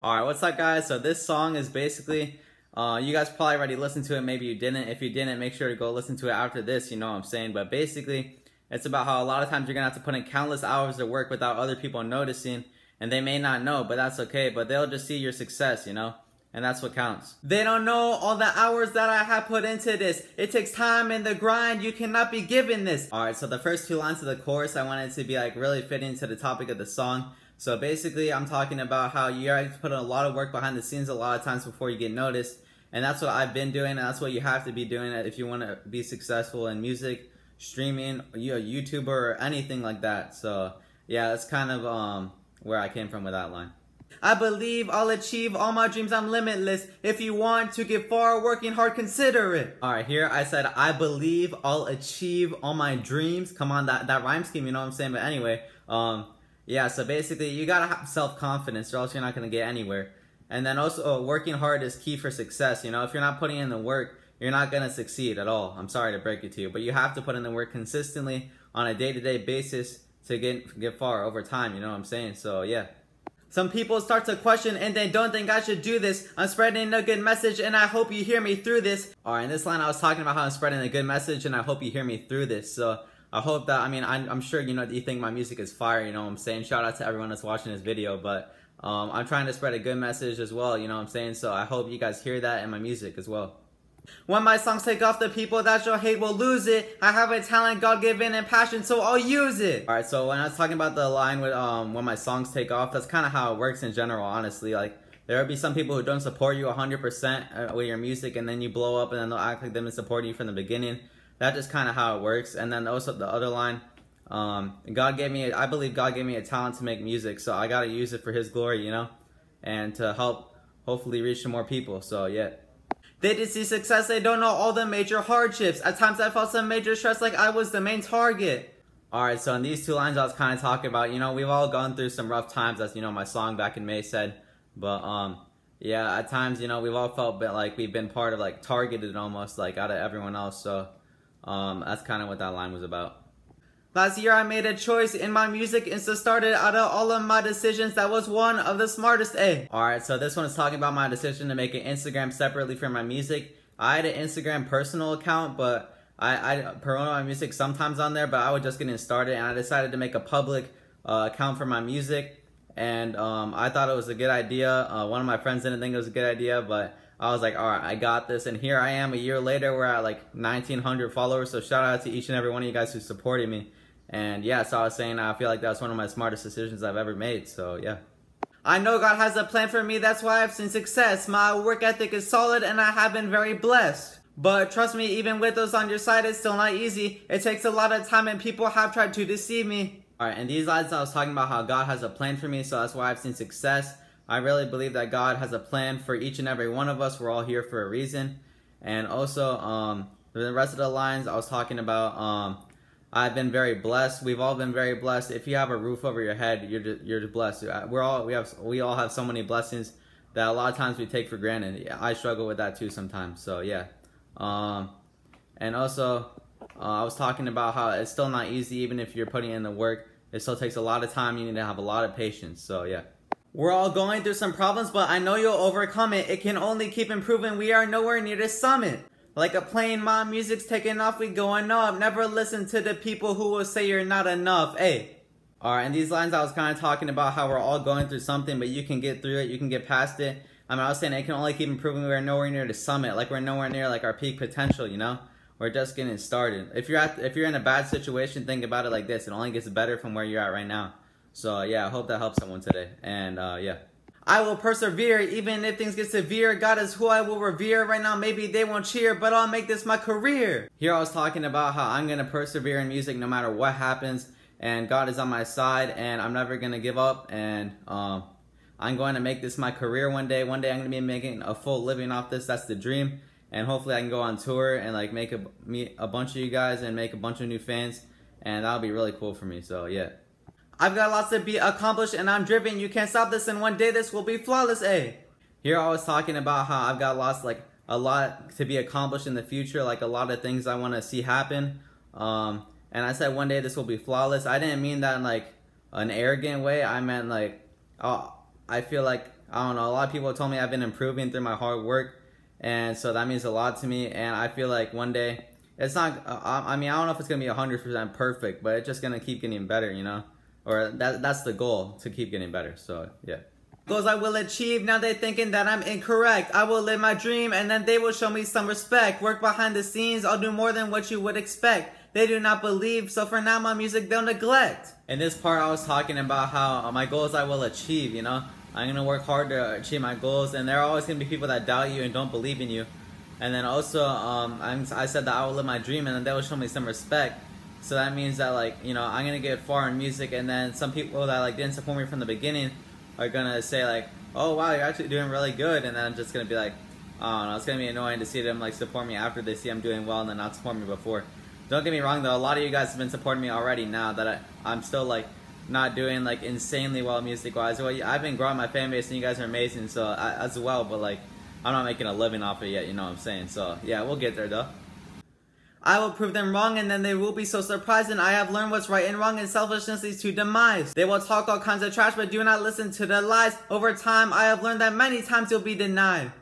Alright, what's up guys? So this song is basically, you guys probably already listened to it, maybe you didn't. If you didn't, make sure to go listen to it after this, you know what I'm saying? But basically, it's about how a lot of times you're gonna have to put in countless hours of work without other people noticing, and they may not know, but that's okay. But they'll just see your success, you know? And that's what counts. They don't know all the hours that I have put into this. It takes time and the grind, you cannot be given this. Alright, so the first two lines of the chorus, I wanted to be like really fitting to the topic of the song. So basically, I'm talking about how you have to put in a lot of work behind the scenes a lot of times before you get noticed. And that's what I've been doing, and that's what you have to be doing if you want to be successful in music, streaming, you're a YouTuber, or anything like that. So yeah, that's kind of where I came from with that line. I believe I'll achieve all my dreams, I'm limitless. If you want to get far, working hard, consider it. Alright, here I said, I believe I'll achieve all my dreams. Come on, that rhyme scheme, you know what I'm saying? But anyway, yeah, so basically, you gotta have self-confidence or else you're not gonna get anywhere. And then also, working hard is key for success, you know? If you're not putting in the work, you're not gonna succeed at all. I'm sorry to break it to you, but you have to put in the work consistently on a day-to-day basis to get far over time, you know what I'm saying? So, yeah. Some people start to question and they don't think I should do this. I'm spreading a good message and I hope you hear me through this. Alright, in this line I was talking about how I'm spreading a good message and I hope you hear me through this. So, I hope that, I mean, I'm sure you know you think my music is fire, you know what I'm saying? Shout out to everyone that's watching this video, but I'm trying to spread a good message as well, you know what I'm saying? So I hope you guys hear that in my music as well. When my songs take off, the people that you'll hate will lose it. I have a talent, God-given, and passion, so I'll use it. Alright, so when I was talking about the line with when my songs take off, that's kind of how it works in general, honestly. Like, there will be some people who don't support you 100% with your music, and then you blow up, and then they'll act like they've been supporting you from the beginning. That's just kind of how it works. And then also the other line, I believe God gave me a talent to make music, so I gotta use it for His glory, you know, and to help hopefully reach some more people. So yeah. They did see success, they don't know all the major hardships. At times I felt some major stress like I was the main target. Alright, so in these two lines I was kind of talking about, you know, we've all gone through some rough times, as you know my song back in May said. But yeah, at times, you know, we've all felt like we've been part of, like, targeted almost, like, out of everyone else. So that's kind of what that line was about. Last year I made a choice in my music and so started out of all of my decisions. That was one of the smartest, Alright, so this one is talking about my decision to make an Instagram separately from my music. I had an Instagram personal account, but I promote my music sometimes on there, but I was just getting started and I decided to make a public account for my music. And I thought it was a good idea. One of my friends didn't think it was a good idea, but I was like, alright, I got this. And here I am a year later, we're at like 1,900 followers. So shout out to each and every one of you guys who supported me. And yeah, so I was saying I feel like that was one of my smartest decisions I've ever made. So yeah. I know God has a plan for me, that's why I've seen success. My work ethic is solid and I have been very blessed. But trust me, even with those on your side, it's still not easy. It takes a lot of time and people have tried to deceive me. Alright, and these lines I was talking about how God has a plan for me, so that's why I've seen success. I really believe that God has a plan for each and every one of us. We're all here for a reason. And also, the rest of the lines I was talking about, I've been very blessed. We've all been very blessed. If you have a roof over your head, you're just blessed. We all have so many blessings that a lot of times we take for granted. I struggle with that too sometimes. So yeah. And also, I was talking about how it's still not easy even if you're putting in the work. It still takes a lot of time. You need to have a lot of patience. So yeah. We're all going through some problems, but I know you'll overcome it. It can only keep improving. We are nowhere near the summit. Like a plane, my music's taking off, we going up. Never listen to the people who will say you're not enough, Alright, in these lines I was kind of talking about how we're all going through something, but you can get through it, you can get past it. I mean, I was saying it can only keep improving. We're nowhere near the summit. Like, we're nowhere near, like, our peak potential, you know? We're just getting started. If you're in a bad situation, think about it like this. It only gets better from where you're at right now. So, yeah, I hope that helps someone today. And, yeah. I will persevere even if things get severe. God is who I will revere. Right now maybe they won't cheer, but I'll make this my career. Here I was talking about how I'm going to persevere in music no matter what happens. And God is on my side and I'm never going to give up. And I'm going to make this my career one day. One day I'm going to be making a full living off this. That's the dream. And hopefully I can go on tour and like meet a bunch of you guys and make a bunch of new fans. And that'll be really cool for me. So yeah. I've got lots to be accomplished and I'm driven. You can't stop this and one day this will be flawless, Here I was talking about how I've got a lot to be accomplished in the future. Like a lot of things I want to see happen. And I said one day this will be flawless. I didn't mean that in like an arrogant way. I meant like, I feel like I don't know, a lot of people told me I've been improving through my hard work, and so that means a lot to me. And I feel like one day it's not. I mean, I don't know if it's gonna be 100% perfect, but it's just gonna keep getting better, you know. Or that's the goal, to keep getting better. So yeah. Goals I will achieve, now they thinking that I'm incorrect. I will live my dream and then they will show me some respect. Work behind the scenes, I'll do more than what you would expect. They do not believe, so for now my music they'll neglect. In this part I was talking about how my goals I will achieve, you know. I'm gonna work hard to achieve my goals, and there are always gonna be people that doubt you and don't believe in you. And then also, I said that I will live my dream and then they will show me some respect. So that means that, like, you know, I'm gonna get far in music, and then some people that like didn't support me from the beginning are gonna say like, oh wow, you're actually doing really good, and then I'm just gonna be like, I don't know, it's gonna be annoying to see them like support me after they see I'm doing well and then not support me before. Don't get me wrong though, a lot of you guys have been supporting me already now that I'm still like not doing like insanely well music wise. Well, I've been growing my fan base and you guys are amazing, so as well, but like I'm not making a living off it yet, you know what I'm saying? So yeah, we'll get there though. I will prove them wrong and then they will be so surprised, and I have learned what's right and wrong, and selfishness leads to demise. They will talk all kinds of trash but do not listen to the lies. Over time I have learned that many times you'll be denied.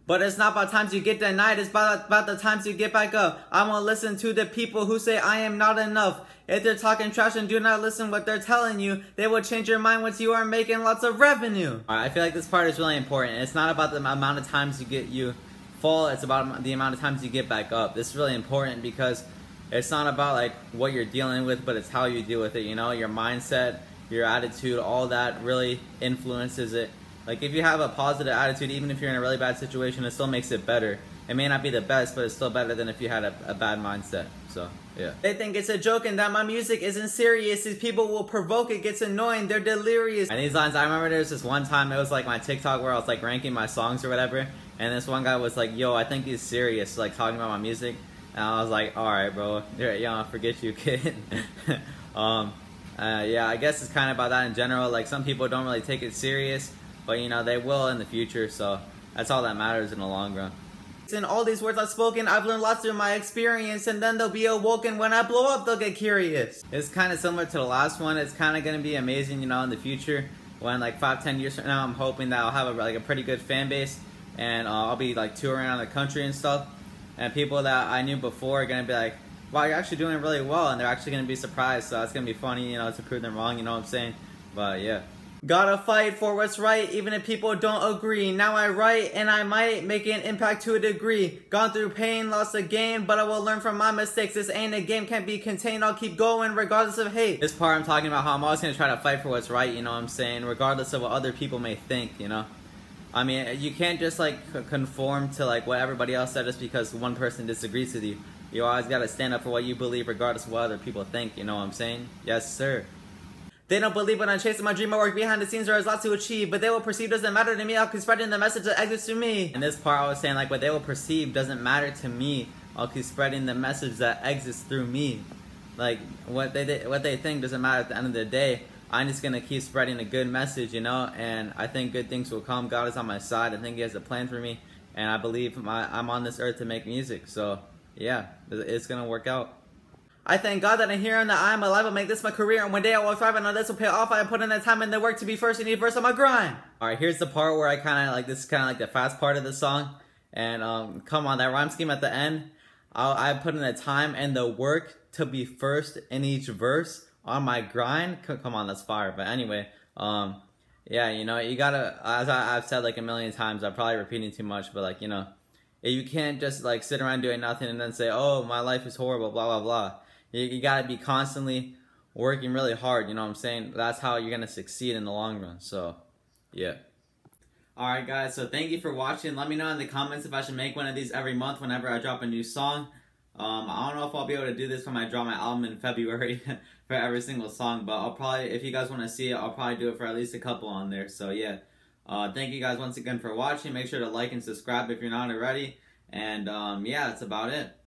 But it's not about times you get denied, it's about the times you get back up. I won't listen to the people who say I am not enough. If they're talking trash and do not listen what they're telling you, they will change your mind once you are making lots of revenue. Alright, I feel like this part is really important. It's not about the amount of times you fall, it's about the amount of times you get back up. This is really important because it's not about like what you're dealing with, but it's how you deal with it, you know. Your mindset, your attitude, all that really influences it. Like if you have a positive attitude, even if you're in a really bad situation, it still makes it better. It may not be the best, but it's still better than if you had a bad mindset. So yeah. They think it's a joke and that my music isn't serious. These people will provoke, it gets annoying, they're delirious. And these lines, I remember there was this one time, it was like my TikTok where I was like ranking my songs or whatever, and this one guy was like, yo, I think he's serious, like talking about my music. And I was like, alright bro, yeah, forget you kid. Yeah, I guess it's kind of about that in general. Like some people don't really take it serious, but you know, they will in the future, so that's all that matters in the long run. In all these words I've spoken, I've learned lots through my experience, and then they'll be awoken. When I blow up, they'll get curious. It's kind of similar to the last one. It's kind of going to be amazing, you know, in the future. When like 5-10 years from now, I'm hoping that I'll have a pretty good fan base, and I'll be like touring around the country and stuff. And people that I knew before are going to be like, wow, you're actually doing really well, and they're actually going to be surprised. So it's going to be funny, you know, to prove them wrong, you know what I'm saying? But yeah. Gotta fight for what's right, even if people don't agree. Now I write, and I might make an impact to a degree. Gone through pain, lost a game, but I will learn from my mistakes. This ain't a game, can't be contained. I'll keep going regardless of hate. This part I'm talking about how I'm always gonna try to fight for what's right, you know what I'm saying? Regardless of what other people may think, you know? I mean, you can't just like conform to like what everybody else said just because one person disagrees with you. You always gotta stand up for what you believe regardless of what other people think, you know what I'm saying? Yes, sir. They don't believe when I'm chasing my dream. I work behind the scenes, there is lots to achieve, but they will perceive doesn't matter to me. I'll keep spreading the message that exists to me. In this part I was saying like what they will perceive doesn't matter to me. I'll keep spreading the message that exists through me. Like what they think doesn't matter at the end of the day. I'm just gonna keep spreading a good message, you know, and I think good things will come. God is on my side. I think He has a plan for me, and I believe I'm on this earth to make music. So yeah, it's gonna work out. I thank God that I'm here and that I'm alive. I'll make this my career, and one day I will thrive, and all this will pay off. I put in the time and the work to be first in the verse on my grind. Alright, here's the part where I kind of like, this is kind of like the fast part of the song. And come on, that rhyme scheme at the end. I put in the time and the work to be first in each verse on my grind. Come on, that's fire. But anyway, yeah, you know, you gotta, as I've said like a million times, I'm probably repeating too much, but like, you know, you can't just like sit around doing nothing and then say, oh, my life is horrible, blah, blah, blah. You gotta be constantly working really hard, you know what I'm saying? That's how you're gonna succeed in the long run, so, yeah. Alright guys, so thank you for watching. Let me know in the comments if I should make one of these every month whenever I drop a new song. I don't know if I'll be able to do this when I drop my album in February for every single song, but I'll probably, if you guys want to see it, I'll probably do it for at least a couple on there, so yeah. Thank you guys once again for watching. Make sure to like and subscribe if you're not already, and yeah, that's about it.